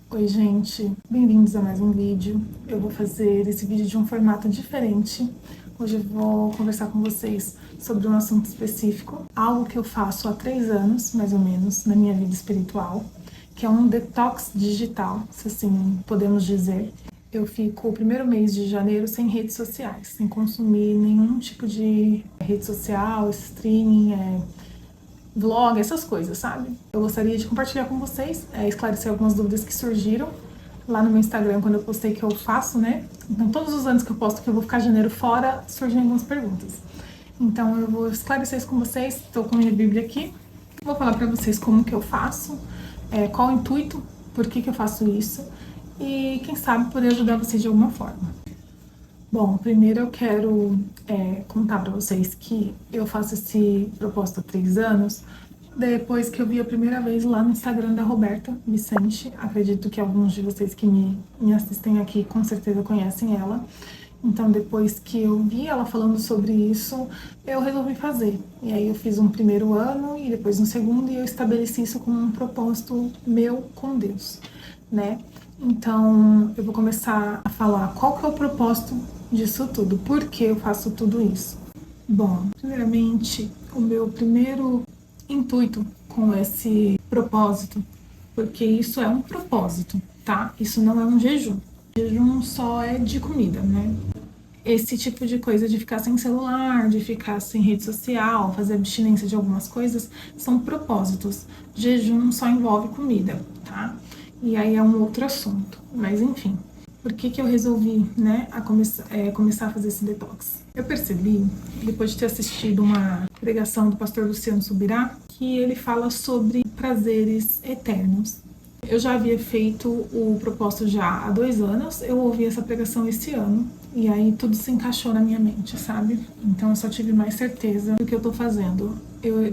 Oi gente, bem-vindos a mais um vídeo. Eu vou fazer esse vídeo de um formato diferente. Hoje eu vou conversar com vocês sobre um assunto específico, algo que eu faço há 3 anos, mais ou menos, na minha vida espiritual, que é um detox digital, se assim podemos dizer. Eu fico o primeiro mês de janeiro sem redes sociais, sem consumir nenhum tipo de rede social, streaming, vlog, essas coisas, sabe? Eu gostaria de compartilhar com vocês, esclarecer algumas dúvidas que surgiram lá no meu Instagram quando eu postei que eu faço, né? Então, todos os anos que eu posto que eu vou ficar janeiro fora, surgem algumas perguntas. Então, eu vou esclarecer isso com vocês. Estou com a minha Bíblia aqui. Vou falar para vocês como que eu faço, qual o intuito, por que eu faço isso e, quem sabe, poder ajudar vocês de alguma forma. Bom, primeiro eu quero contar para vocês que eu faço esse propósito há 3 anos, depois que eu vi a primeira vez lá no Instagram da Roberta Vicente. Acredito que alguns de vocês que me assistem aqui com certeza conhecem ela. Então, depois que eu vi ela falando sobre isso, eu resolvi fazer. E aí eu fiz um primeiro ano e depois um segundo, e eu estabeleci isso como um propósito meu com Deus, né? Então, eu vou começar a falar qual que é o propósito disso tudo, por que eu faço tudo isso. Bom, primeiramente, o meu primeiro intuito com esse propósito, porque isso é um propósito, tá? Isso não é um jejum. Jejum só é de comida, né? Esse tipo de coisa de ficar sem celular, de ficar sem rede social, fazer abstinência de algumas coisas, são propósitos. Jejum só envolve comida, tá? E aí é um outro assunto. Mas enfim, por que eu resolvi, né, começar a fazer esse detox? Eu percebi, depois de ter assistido uma pregação do pastor Luciano Subirá, que ele fala sobre prazeres eternos. Eu já havia feito o propósito já há 2 anos, eu ouvi essa pregação esse ano, e aí tudo se encaixou na minha mente, sabe? Então eu só tive mais certeza do que eu tô fazendo.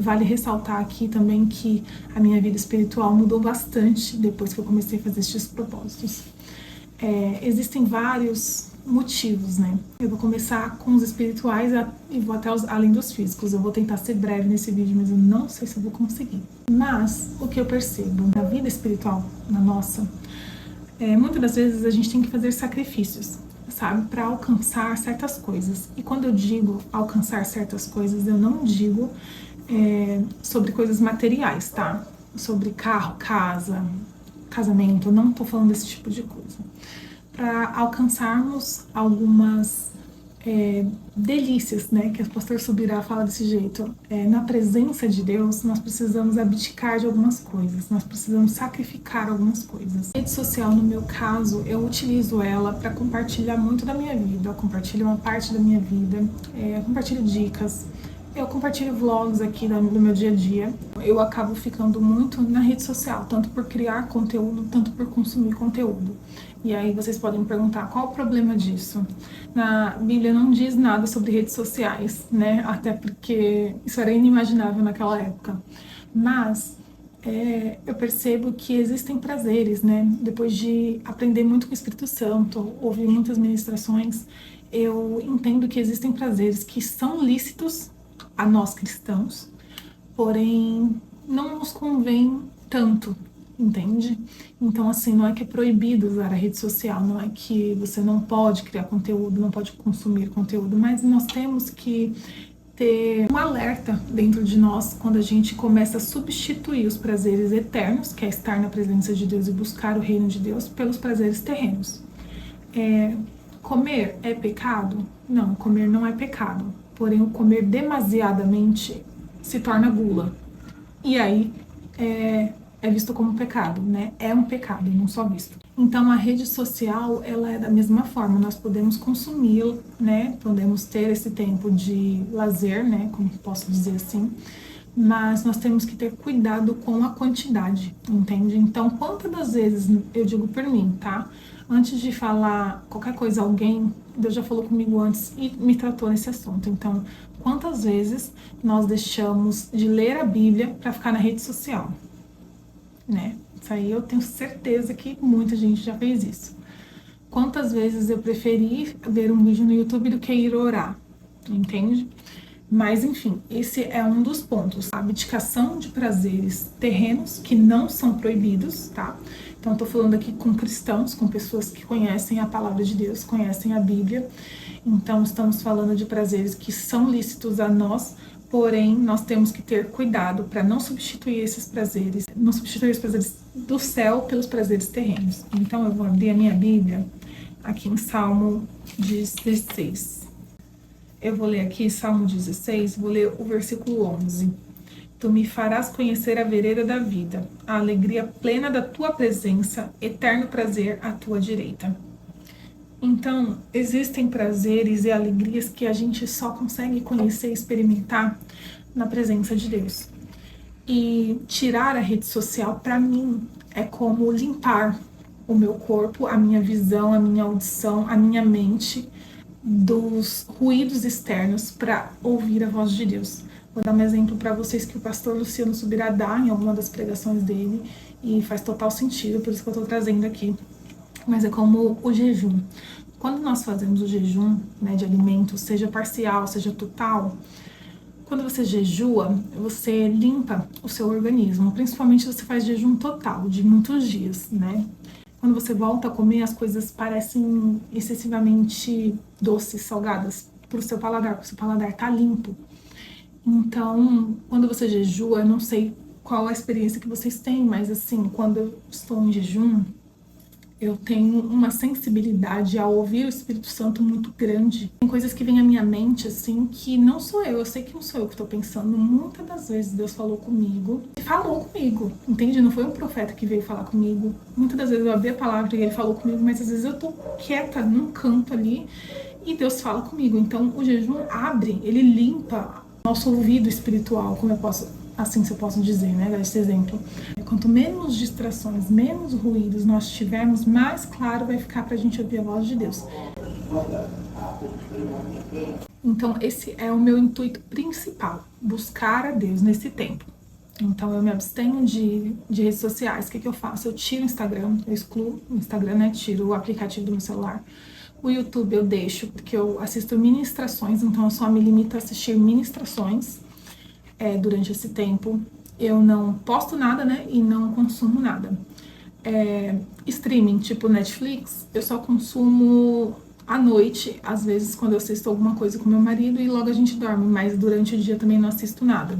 Vale ressaltar aqui também que a minha vida espiritual mudou bastante depois que eu comecei a fazer esses propósitos. Existem vários motivos, né? Eu vou começar com os espirituais e vou até além dos físicos. Eu vou tentar ser breve nesse vídeo, mas eu não sei se eu vou conseguir. Mas o que eu percebo na vida espiritual, na nossa, muitas das vezes a gente tem que fazer sacrifícios, sabe, para alcançar certas coisas. E quando eu digo alcançar certas coisas, eu não digo sobre coisas materiais, tá? Sobre carro, casa, casamento, eu não tô falando desse tipo de coisa. Para alcançarmos algumas delícias, né, que o pastor Subirá fala desse jeito. Na presença de Deus, nós precisamos abdicar de algumas coisas, nós precisamos sacrificar algumas coisas. A rede social, no meu caso, eu utilizo ela para compartilhar muito da minha vida, eu compartilho uma parte da minha vida, compartilho dicas, eu compartilho vlogs aqui do meu dia a dia. Eu acabo ficando muito na rede social, tanto por criar conteúdo, tanto por consumir conteúdo. E aí vocês podem me perguntar qual o problema disso. Na Bíblia não diz nada sobre redes sociais, né? Até porque isso era inimaginável naquela época. Mas eu percebo que existem prazeres, né? Depois de aprender muito com o Espírito Santo, ouvir muitas ministrações, eu entendo que existem prazeres que são lícitos a nós cristãos, porém não nos convém tanto, entende? Então, assim, não é que é proibido usar a rede social, não é que você não pode criar conteúdo, não pode consumir conteúdo, mas nós temos que ter um alerta dentro de nós quando a gente começa a substituir os prazeres eternos, que é estar na presença de Deus e buscar o reino de Deus, pelos prazeres terrenos. Comer é pecado? Não, comer não é pecado. Porém, o comer demasiadamente se torna gula. E aí é visto como pecado, né? É um pecado, não só visto. Então, a rede social, ela é da mesma forma. Nós podemos consumi-la, né? Podemos ter esse tempo de lazer, né? Como posso dizer assim. Mas nós temos que ter cuidado com a quantidade, entende? Então, quantas das vezes, eu digo por mim, tá? Antes de falar qualquer coisa a alguém, Deus já falou comigo antes e me tratou nesse assunto. Então, quantas vezes nós deixamos de ler a Bíblia para ficar na rede social, né? Isso aí eu tenho certeza que muita gente já fez isso. Quantas vezes eu preferi ver um vídeo no YouTube do que ir orar, entende? Mas, enfim, esse é um dos pontos. A abdicação de prazeres terrenos que não são proibidos, tá? Então, estou falando aqui com cristãos, com pessoas que conhecem a palavra de Deus, conhecem a Bíblia. Então, estamos falando de prazeres que são lícitos a nós, porém, nós temos que ter cuidado para não substituir esses prazeres, não substituir os prazeres do céu pelos prazeres terrenos. Então, eu vou abrir a minha Bíblia aqui em Salmo 16. Eu vou ler aqui Salmo 16, vou ler o versículo 11. Tu me farás conhecer a vereda da vida, a alegria plena da tua presença, eterno prazer à tua direita. Então, existem prazeres e alegrias que a gente só consegue conhecer e experimentar na presença de Deus. E tirar a rede social, para mim, é como limpar o meu corpo, a minha visão, a minha audição, a minha mente dos ruídos externos para ouvir a voz de Deus. Vou dar um exemplo para vocês que o pastor Luciano Subirá dá em alguma das pregações dele e faz total sentido, por isso que eu estou trazendo aqui. Mas é como o jejum. Quando nós fazemos o jejum, né, de alimentos, seja parcial, seja total, quando você jejua, você limpa o seu organismo, principalmente se você faz jejum total, de muitos dias, né? Quando você volta a comer, as coisas parecem excessivamente doces, salgadas para o seu paladar, porque o seu paladar tá limpo. Então, quando você jejua, eu não sei qual a experiência que vocês têm, mas assim, quando eu estou em jejum, eu tenho uma sensibilidade ao ouvir o Espírito Santo muito grande. Tem coisas que vêm à minha mente, assim, que não sou eu sei que não sou eu que estou pensando. Muitas das vezes Deus falou comigo, entende? Não foi um profeta que veio falar comigo. Muitas das vezes eu abri a palavra e ele falou comigo, mas às vezes eu tô quieta num canto ali e Deus fala comigo. Então, o jejum abre, ele limpa nosso ouvido espiritual, como eu posso, assim se eu posso dizer, né, esse exemplo. Quanto menos distrações, menos ruídos nós tivermos, mais claro vai ficar pra gente ouvir a voz de Deus. Então, esse é o meu intuito principal, buscar a Deus nesse tempo. Então, eu me abstenho de redes sociais. O que eu faço? Eu tiro o Instagram, eu excluo o Instagram, né, tiro o aplicativo do meu celular. O YouTube eu deixo, porque eu assisto ministrações, então eu só me limito a assistir ministrações durante esse tempo. Eu não posto nada, né, e não consumo nada. Streaming, tipo Netflix, eu só consumo à noite, às vezes quando eu assisto alguma coisa com meu marido e logo a gente dorme, mas durante o dia também não assisto nada.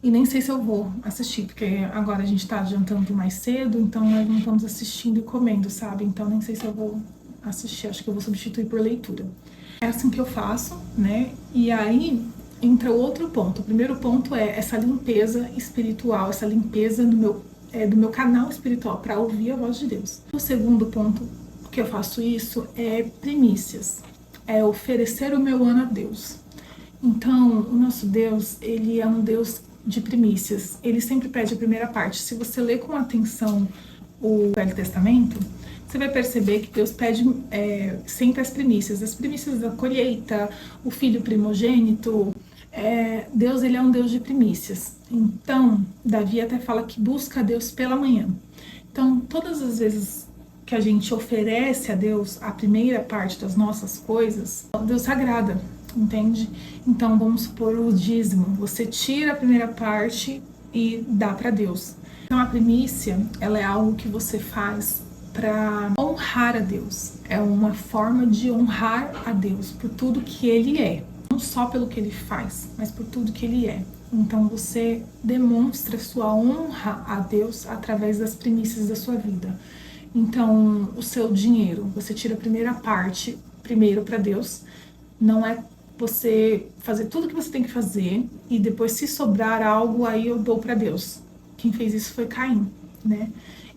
E nem sei se eu vou assistir, porque agora a gente tá jantando mais cedo, então nós não estamos assistindo e comendo, sabe? Então nem sei se eu vou assistir, acho que eu vou substituir por leitura. É assim que eu faço, né? E aí entra outro ponto. O primeiro ponto é essa limpeza espiritual, essa limpeza do meu canal espiritual para ouvir a voz de Deus. O segundo ponto que eu faço isso é primícias, é oferecer o meu ano a Deus. Então, o nosso Deus, ele é um Deus de primícias. Ele sempre pede a primeira parte. Se você ler com atenção o Velho Testamento, você vai perceber que Deus pede sempre as primícias da colheita, o filho primogênito. Deus, ele é um Deus de primícias. Então, Davi até fala que busca a Deus pela manhã. Então, todas as vezes que a gente oferece a Deus a primeira parte das nossas coisas, Deus se agrada, entende? Então, vamos supor o dízimo. Você tira a primeira parte e dá para Deus. Então, a primícia, ela é algo que você faz para honrar a Deus. É uma forma de honrar a Deus por tudo que Ele é. Não só pelo que Ele faz, mas por tudo que Ele é. Então você demonstra sua honra a Deus através das primícias da sua vida. Então, o seu dinheiro, você tira a primeira parte primeiro para Deus. Não é você fazer tudo o que você tem que fazer e depois, se sobrar algo, aí eu dou para Deus. Quem fez isso foi Caim, né?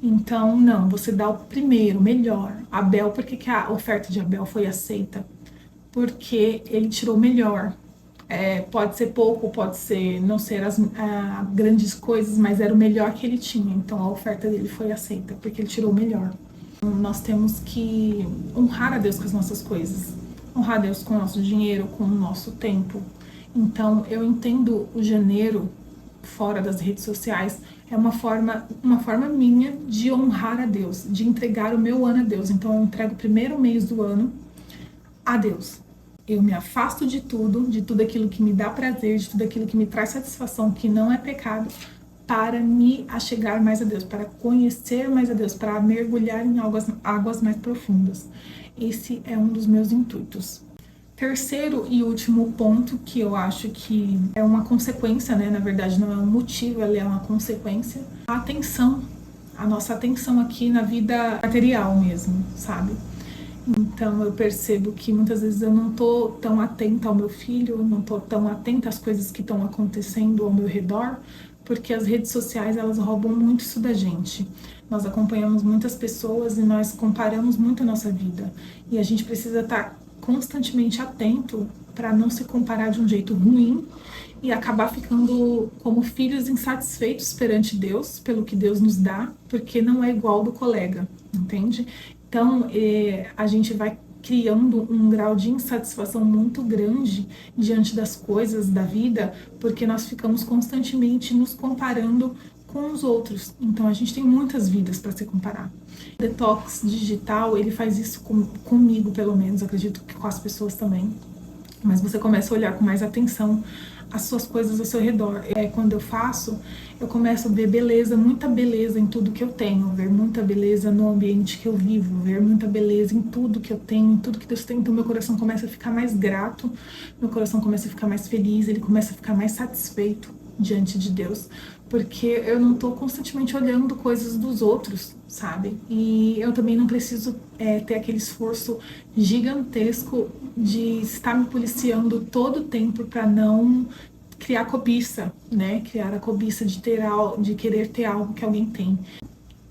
Então, não, você dá o primeiro, melhor. Abel, por que a oferta de Abel foi aceita? Porque ele tirou o melhor. Pode ser pouco, pode ser não ser as grandes coisas, mas era o melhor que ele tinha. Então, a oferta dele foi aceita, porque ele tirou o melhor. Nós temos que honrar a Deus com as nossas coisas. Honrar a Deus com o nosso dinheiro, com o nosso tempo. Então, eu entendo o janeiro fora das redes sociais é uma forma minha de honrar a Deus, de entregar o meu ano a Deus. Então eu entrego o primeiro mês do ano a Deus. Eu me afasto de tudo aquilo que me dá prazer, de tudo aquilo que me traz satisfação, que não é pecado, para me achegar mais a Deus, para conhecer mais a Deus, para mergulhar em águas mais profundas. Esse é um dos meus intuitos. Terceiro e último ponto, que eu acho que é uma consequência, né? Na verdade, não é um motivo, ela é uma consequência. A atenção, a nossa atenção aqui na vida material mesmo, sabe? Então eu percebo que muitas vezes eu não tô tão atenta ao meu filho, eu não tô tão atenta às coisas que estão acontecendo ao meu redor, porque as redes sociais, elas roubam muito isso da gente. Nós acompanhamos muitas pessoas e nós comparamos muito a nossa vida. E a gente precisa estar constantemente atento para não se comparar de um jeito ruim e acabar ficando como filhos insatisfeitos perante Deus, pelo que Deus nos dá, porque não é igual do colega, entende? Então, a gente vai criando um grau de insatisfação muito grande diante das coisas da vida, porque nós ficamos constantemente nos comparando com os outros. Então, a gente tem muitas vidas para se comparar. O detox digital, ele faz isso comigo, pelo menos, acredito que com as pessoas também. Mas você começa a olhar com mais atenção as suas coisas ao seu redor. Quando eu faço, eu começo a ver beleza, muita beleza em tudo que eu tenho, ver muita beleza no ambiente que eu vivo, ver muita beleza em tudo que eu tenho, em tudo que Deus tem. Então meu coração começa a ficar mais grato, meu coração começa a ficar mais feliz, ele começa a ficar mais satisfeito diante de Deus, porque eu não tô constantemente olhando coisas dos outros, sabe? E eu também não preciso ter aquele esforço gigantesco de estar me policiando todo o tempo para não criar cobiça, né? Criar a cobiça de querer ter algo que alguém tem.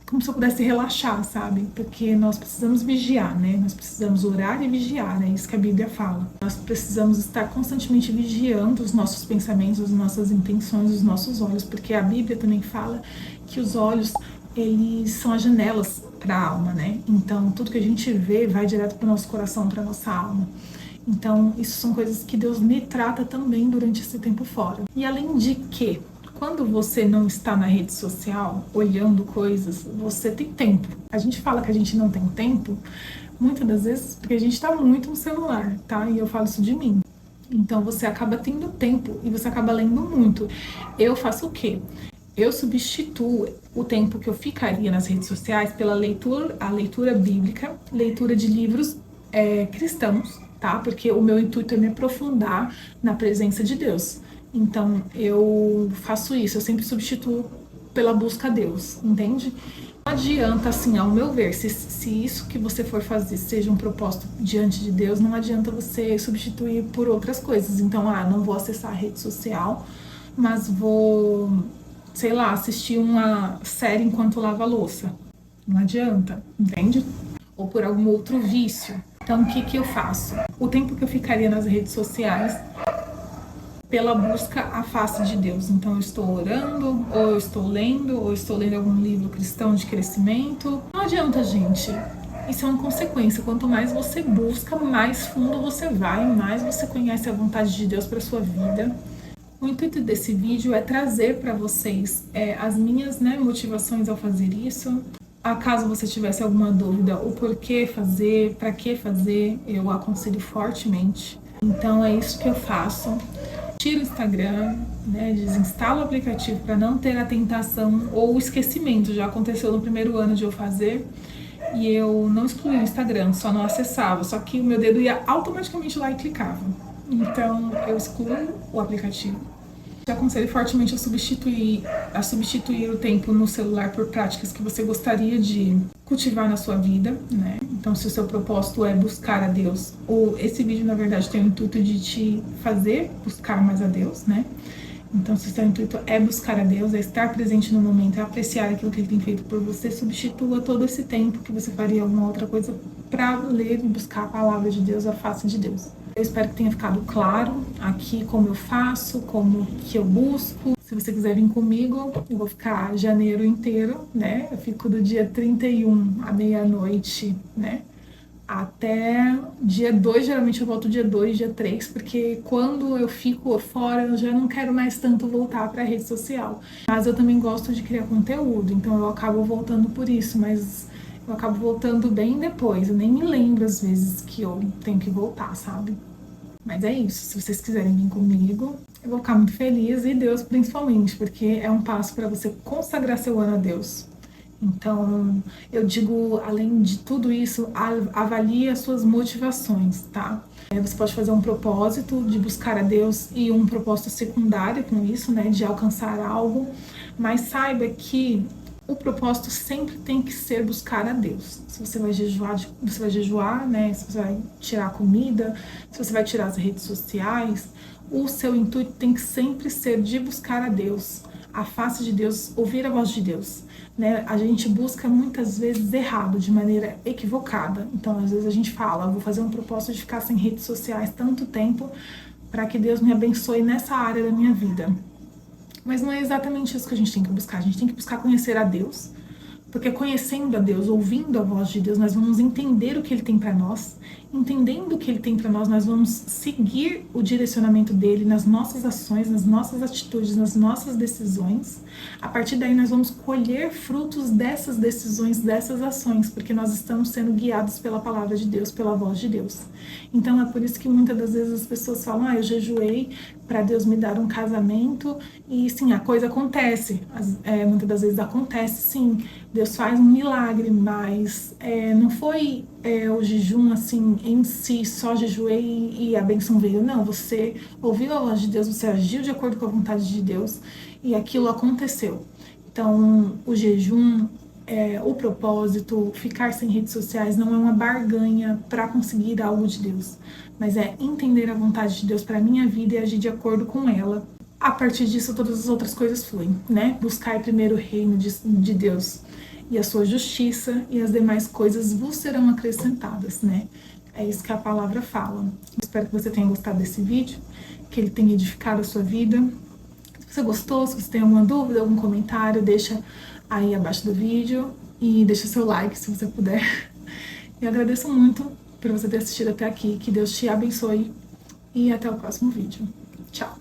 Como se eu pudesse relaxar, sabe? Porque nós precisamos vigiar, né? Nós precisamos orar e vigiar, é isso que a Bíblia fala. Nós precisamos estar constantemente vigiando os nossos pensamentos, as nossas intenções, os nossos olhos, porque a Bíblia também fala que os olhos, eles são as janelas para a alma, né? Então, tudo que a gente vê vai direto para o nosso coração, para a nossa alma. Então, isso são coisas que Deus me trata também durante esse tempo fora. E além de que, quando você não está na rede social olhando coisas, você tem tempo. A gente fala que a gente não tem tempo, muitas das vezes, porque a gente está muito no celular, tá? E eu falo isso de mim. Então você acaba tendo tempo e você acaba lendo muito. Eu faço o quê? Eu substituo o tempo que eu ficaria nas redes sociais pela leitura bíblica, leitura de livros cristãos, tá? Porque o meu intuito é me aprofundar na presença de Deus. Então eu faço isso, eu sempre substituo pela busca a Deus, entende? Não adianta, assim, ao meu ver, se isso que você for fazer seja um propósito diante de Deus, não adianta você substituir por outras coisas. Então, não vou acessar a rede social, mas vou, sei lá, assistir uma série enquanto lavo a louça. Não adianta, entende? Ou por algum outro vício. Então, o que eu faço? O tempo que eu ficaria nas redes sociais pela busca à face de Deus. Então eu estou orando, ou eu estou lendo, ou eu estou lendo algum livro cristão de crescimento. Não adianta, gente. Isso é uma consequência. Quanto mais você busca, mais fundo você vai, mais você conhece a vontade de Deus para sua vida. O intuito desse vídeo é trazer para vocês as minhas motivações ao fazer isso. Caso você tivesse alguma dúvida, o porquê fazer, para que fazer, eu aconselho fortemente. Então é isso que eu faço. Tiro o Instagram, desinstalo o aplicativo para não ter a tentação ou o esquecimento. Já aconteceu no primeiro ano de eu fazer e eu não excluí o Instagram, só não acessava. Só que o meu dedo ia automaticamente lá e clicava. Então eu excluo o aplicativo. Te aconselho fortemente a substituir o tempo no celular por práticas que você gostaria de cultivar na sua vida, né? Então, se o seu propósito é buscar a Deus, ou esse vídeo, na verdade, tem o intuito de te fazer buscar mais a Deus, né? Então, se o seu intuito é buscar a Deus, é estar presente no momento, é apreciar aquilo que Ele tem feito por você, substitua todo esse tempo que você faria alguma outra coisa para ler e buscar a palavra de Deus, a face de Deus. Eu espero que tenha ficado claro aqui como eu faço, como que eu busco. Se você quiser vir comigo, eu vou ficar janeiro inteiro, né? Eu fico do dia 31 à meia-noite, né? Até dia 2, geralmente eu volto dia 2, dia 3, porque quando eu fico fora, eu já não quero mais tanto voltar para a rede social. Mas eu também gosto de criar conteúdo, então eu acabo voltando por isso, mas eu acabo voltando bem depois. Eu nem me lembro às vezes que eu tenho que voltar, sabe? Mas é isso, se vocês quiserem vir comigo, eu vou ficar muito feliz, e Deus principalmente, porque é um passo para você consagrar seu ano a Deus. Então, eu digo, além de tudo isso, avalie as suas motivações, tá? Você pode fazer um propósito de buscar a Deus e um propósito secundário com isso, né? De alcançar algo, mas saiba que o propósito sempre tem que ser buscar a Deus. Se você vai jejuar, né? Se você vai tirar a comida, se você vai tirar as redes sociais, o seu intuito tem que sempre ser de buscar a Deus, a face de Deus, ouvir a voz de Deus. Né? A gente busca muitas vezes errado, de maneira equivocada. Então, às vezes a gente fala, vou fazer um propósito de ficar sem redes sociais tanto tempo para que Deus me abençoe nessa área da minha vida. Mas não é exatamente isso que a gente tem que buscar. A gente tem que buscar conhecer a Deus, porque conhecendo a Deus, ouvindo a voz de Deus, nós vamos entender o que Ele tem para nós. Entendendo o que Ele tem para nós vamos seguir o direcionamento dEle nas nossas ações, nas nossas atitudes, nas nossas decisões. A partir daí nós vamos colher frutos dessas decisões, dessas ações, porque nós estamos sendo guiados pela palavra de Deus, pela voz de Deus. Então é por isso que muitas das vezes as pessoas falam, eu jejuei para Deus me dar um casamento, e sim, a coisa acontece. Muitas das vezes acontece, sim, Deus faz um milagre, mas não foi o jejum assim em si, só jejuei e a bênção veio. Não, você ouviu a voz de Deus, você agiu de acordo com a vontade de Deus e aquilo aconteceu. Então, o jejum, o propósito, ficar sem redes sociais não é uma barganha para conseguir algo de Deus, mas é entender a vontade de Deus para a minha vida e agir de acordo com ela. A partir disso, todas as outras coisas fluem, né? Buscar primeiro o reino de Deus e a sua justiça, e as demais coisas vos serão acrescentadas, né? É isso que a palavra fala. Espero que você tenha gostado desse vídeo, que ele tenha edificado a sua vida. Se você gostou, se você tem alguma dúvida, algum comentário, deixa aí abaixo do vídeo e deixa seu like se você puder. E agradeço muito por você ter assistido até aqui. Que Deus te abençoe e até o próximo vídeo. Tchau!